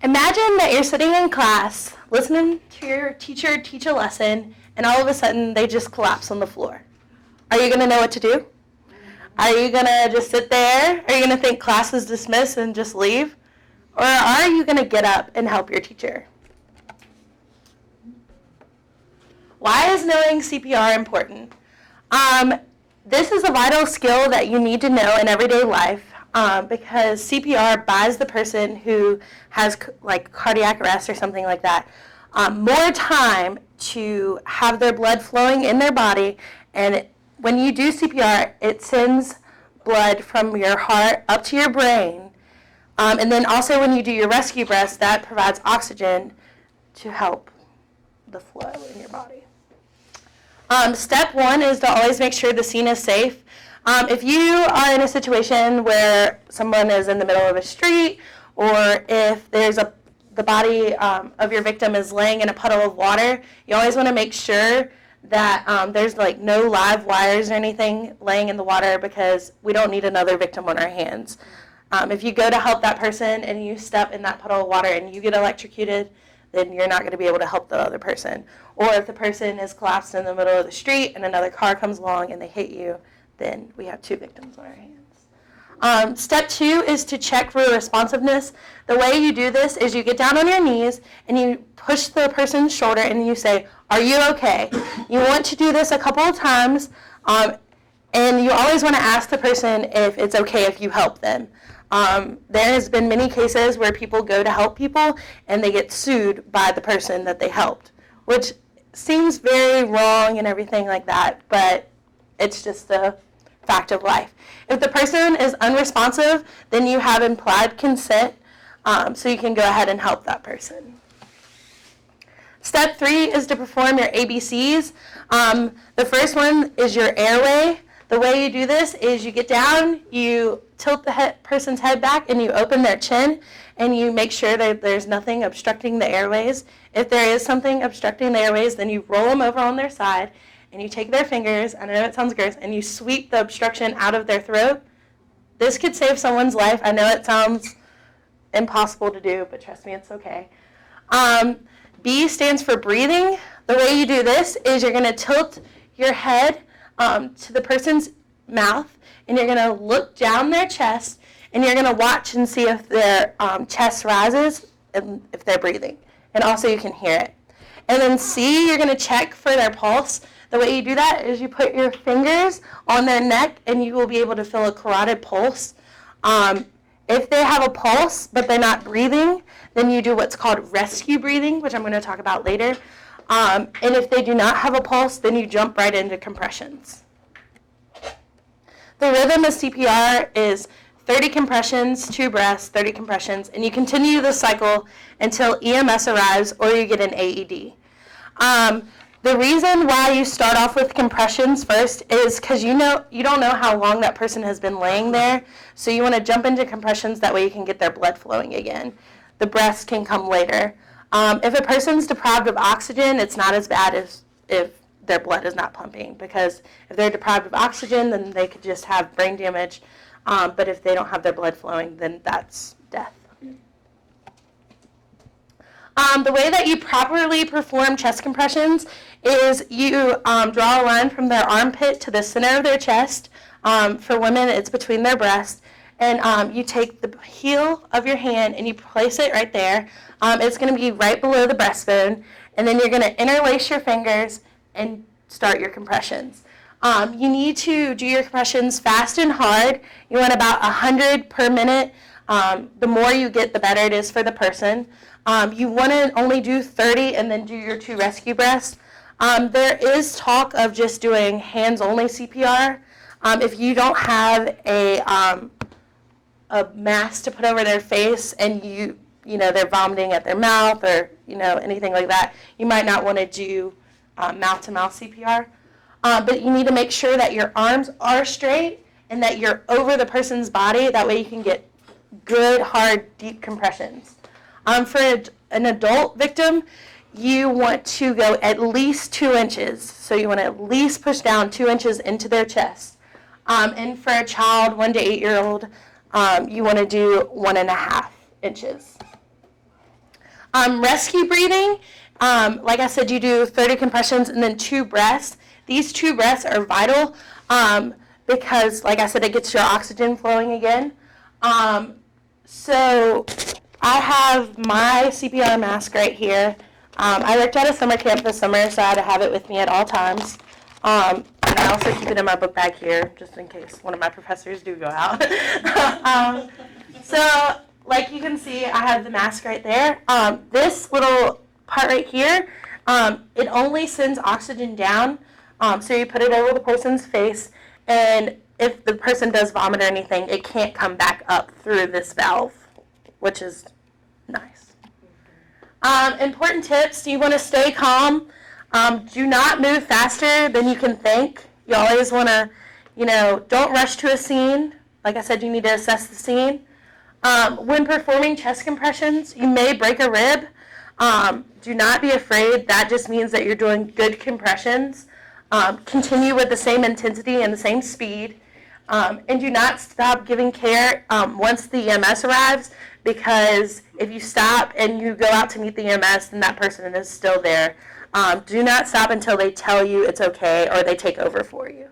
Imagine that you're sitting in class, listening to your teacher teach a lesson, and all of a sudden they just collapse on the floor. Are you going to know what to do? Are you going to just sit there? Are you going to think class is dismissed and just leave? Or are you going to get up and help your teacher? Why is knowing CPR important? This is a vital skill that you need to know in everyday life because CPR buys the person who has like cardiac arrest or something like that more time to have their blood flowing in their body. And when you do CPR, it sends blood from your heart up to your brain. And then also when you do your rescue breaths, that provides oxygen to help the flow in your body. Step one is to always make sure the scene is safe. If you are in a situation where someone is in the middle of a street, or if there's the body of your victim is laying in a puddle of water, you always want to make sure that there's like no live wires or anything laying in the water because we don't need another victim on our hands. If you go to help that person and you step in that puddle of water and you get electrocuted, then you're not going to be able to help the other person. Or if the person is collapsed in the middle of the street and another car comes along and they hit you, then we have two victims on our hands. Step two is to check for responsiveness. The way you do this is you get down on your knees and you push the person's shoulder and you say, "Are you okay?" You want to do this a couple of times, and you always want to ask the person if it's okay if you help them. There has been many cases where people go to help people and they get sued by the person that they helped, which seems very wrong and everything like that, but it's just a fact of life. If the person is unresponsive, then you have implied consent, so you can go ahead and help that person. Step three is to perform your ABCs. The first one is your airway. The way you do this is you get down, you tilt the person's head back, and you open their chin, and you make sure that there's nothing obstructing the airways. If there is something obstructing the airways, then you roll them over on their side, and you take their fingers, I know it sounds gross, and you sweep the obstruction out of their throat. This could save someone's life. I know it sounds impossible to do, but trust me, it's okay. B stands for breathing. The way you do this is you're going to tilt your head to the person's mouth, and you're going to look down their chest, and you're going to watch and see if their chest rises and if they're breathing. And also you can hear it. And then C, you're going to check for their pulse. The way you do that is you put your fingers on their neck, and you will be able to feel a carotid pulse. If they have a pulse but they're not breathing, then you do what's called rescue breathing, which I'm going to talk about later. And if they do not have a pulse, then you jump right into compressions. The rhythm of CPR is 30 compressions, 2 breaths, 30 compressions, and you continue the cycle until EMS arrives or you get an AED. The reason why you start off with compressions first is because you don't know how long that person has been laying there, so you want to jump into compressions, that way you can get their blood flowing again. The breaths can come later. If a person's deprived of oxygen, it's not as bad as if their blood is not pumping, because if they're deprived of oxygen, then they could just have brain damage, but if they don't have their blood flowing, then that's death. The way that you properly perform chest compressions is you draw a line from their armpit to the center of their chest. For women, it's between their breasts. And you take the heel of your hand and you place it right there. It's going to be right below the breastbone. And then you're going to interlace your fingers and start your compressions. You need to do your compressions fast and hard. You want about 100 per minute. The more you get, the better it is for the person. You want to only do 30 and then do your 2 rescue breaths. There is talk of just doing hands-only CPR. If you don't have a mask to put over their face and you know they're vomiting at their mouth or anything like that, you might not want to do mouth-to-mouth CPR. But you need to make sure that your arms are straight and that you're over the person's body. That way you can get good, hard, deep compressions. For an adult victim, you want to go at least 2 inches. So you want to at least push down 2 inches into their chest. And for a child, 1 to 8-year-old, you want to do 1.5 inches. Rescue breathing, like I said, you do 30 compressions and then 2 breaths. These 2 breaths are vital because, like I said, it gets your oxygen flowing again. So I have my CPR mask right here. I worked at a summer camp this summer, so I had to have it with me at all times. And I also keep it in my book bag here, just in case one of my professors do go out. So, like you can see, I have the mask right there. This little part right here, it only sends oxygen down. So you put it over the person's face, and if the person does vomit or anything, it can't come back up through this valve, which is nice. Important tips, you want to stay calm. Do not move faster than you can think. You always want to, don't rush to a scene. Like I said, you need to assess the scene. When performing chest compressions, you may break a rib. Do not be afraid. That just means that you're doing good compressions. Continue with the same intensity and the same speed. And do not stop giving care once the EMS arrives, because if you stop and you go out to meet the EMS and that person is still there, do not stop until they tell you it's okay or they take over for you.